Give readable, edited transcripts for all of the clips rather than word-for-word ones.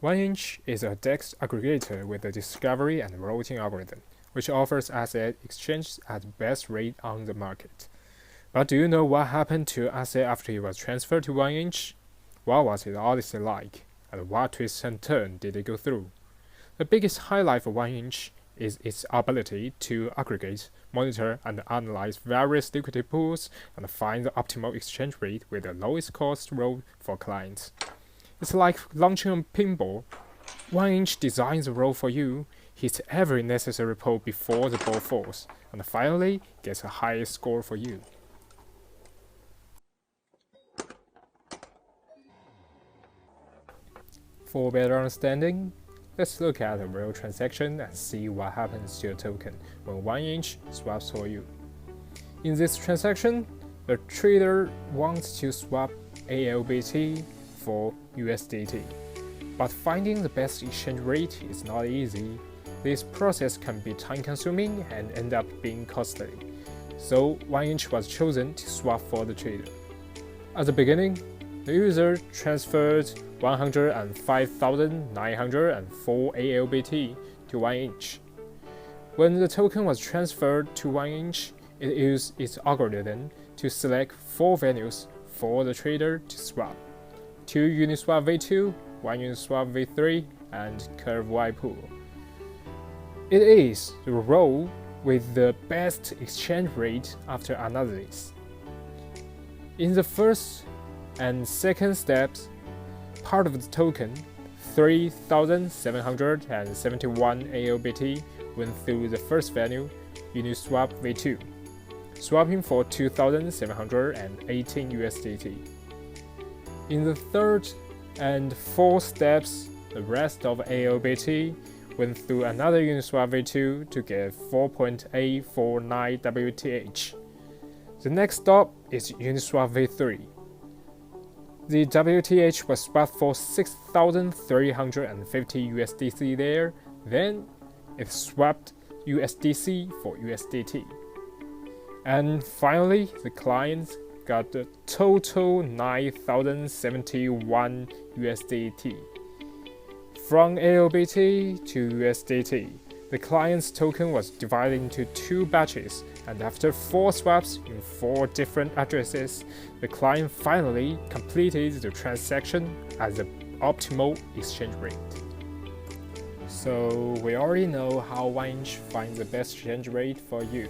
1inch is a DEX aggregator with a discovery and routing algorithm, which offers asset exchange at the best rate on the market. But do you know what happened to asset after it was transferred to 1inch? What was its odyssey like, and what twists and turns did it go through? The biggest highlight for 1inch is its ability to aggregate, monitor, and analyze various liquidity pools and find the optimal exchange rate with the lowest cost row for clients. It's like launching a pinball. 1inch designs a roll for you, hits every necessary pole before the ball falls, and finally gets the highest score for you. For better understanding, let's look at a real transaction and see what happens to a token when 1inch swaps for you. In this transaction, the trader wants to swap ALBT for USDT, but finding the best exchange rate is not easy. This process can be time-consuming and end up being costly, so 1inch was chosen to swap for the trader. At the beginning, the user transferred 105,904 ALBT to 1inch. When the token was transferred to 1inch, it used its algorithm to select 4 venues for the trader to swap: 2 Uniswap v2, 1 Uniswap v3, and Curve Y pool. It is the row with the best exchange rate after analysis. In the first and second steps, part of the token, 3,771 ALBT, went through the first venue, Uniswap v2, swapping for 2,718 USDT. In the third and fourth steps, the rest of ALBT went through another Uniswap v2 to get 4.849 WTH. The next stop is Uniswap v3. The WTH was swapped for 6,350 USDC there, then it swapped USDC for USDT. And finally, the client got a total 9,071 USDT. From ALBT to USDT, the client's token was divided into 2 batches, and after 4 swaps in 4 different addresses, the client finally completed the transaction at the optimal exchange rate. So we already know how 1inch finds the best exchange rate for you.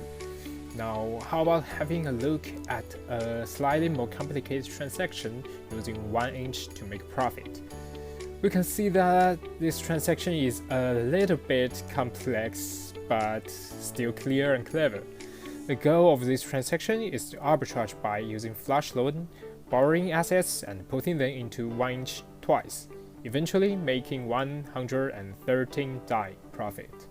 Now, how about having a look at a slightly more complicated transaction using 1inch to make profit? We can see that this transaction is a little bit complex, but still clear and clever. The goal of this transaction is to arbitrage by using flash loan, borrowing assets, and putting them into 1inch twice, eventually making 113 DAI profit.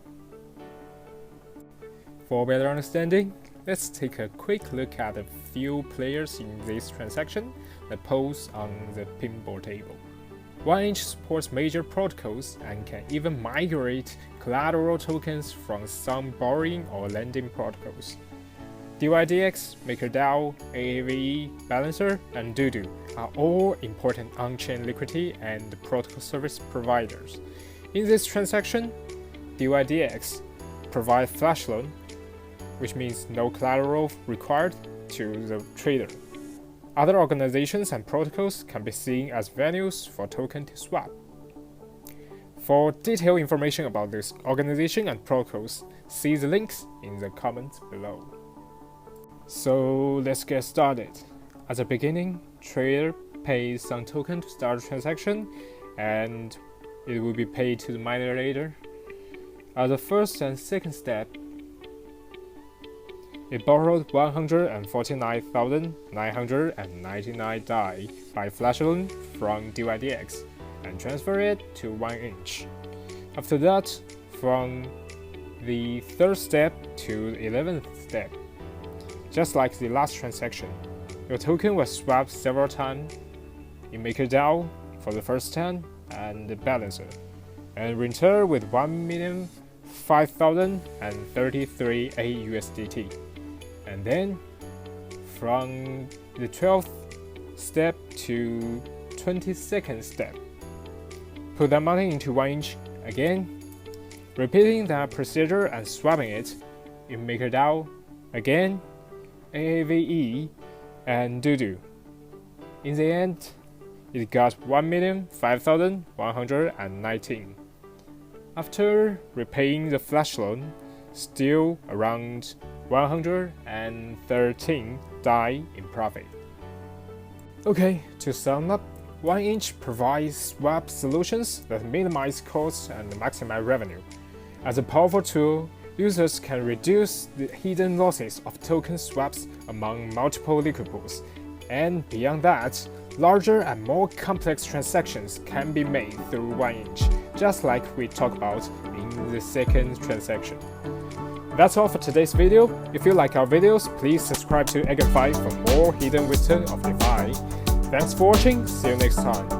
For better understanding, let's take a quick look at a few players in this transaction that pose on the pinball table. 1inch supports major protocols and can even migrate collateral tokens from some borrowing or lending protocols. DYDX, MakerDAO, AAVE, Balancer, and Doodoo are all important on-chain liquidity and protocol service providers. In this transaction, DYDX provides flash loan, which means no collateral required, to the trader. Other organizations and protocols can be seen as venues for token to swap. For detailed information about this organization and protocols, see the links in the comments below. So let's get started. At the beginning, trader pays some token to start the transaction, and it will be paid to the miner later. At the first and second step, it borrowed 149,999 DAI by flash loan from DYDX and transferred it to 1inch. After that, from the third step to the 11th step, just like the last transaction, your token was swapped several times in MakerDAO for the first time and the Balancer, and returned with 1,005,033 AUSDT. And then, from the 12th step to 22nd step, put that money into 1inch again, repeating that procedure and swapping it in MakerDAO again, AAVE, and Doodoo. In the end, it got 1,005,119. After repaying the flash loan, still around 113 DAI in profit. Okay, to sum up, 1inch provides swap solutions that minimize costs and maximize revenue. As a powerful tool, users can reduce the hidden losses of token swaps among multiple liquid pools, and beyond that, larger and more complex transactions can be made through 1inch, just like we talked about in the second transaction. That's all for today's video. If you like our videos, please subscribe to Aggregator for more hidden wisdom of DeFi. Thanks for watching, see you next time.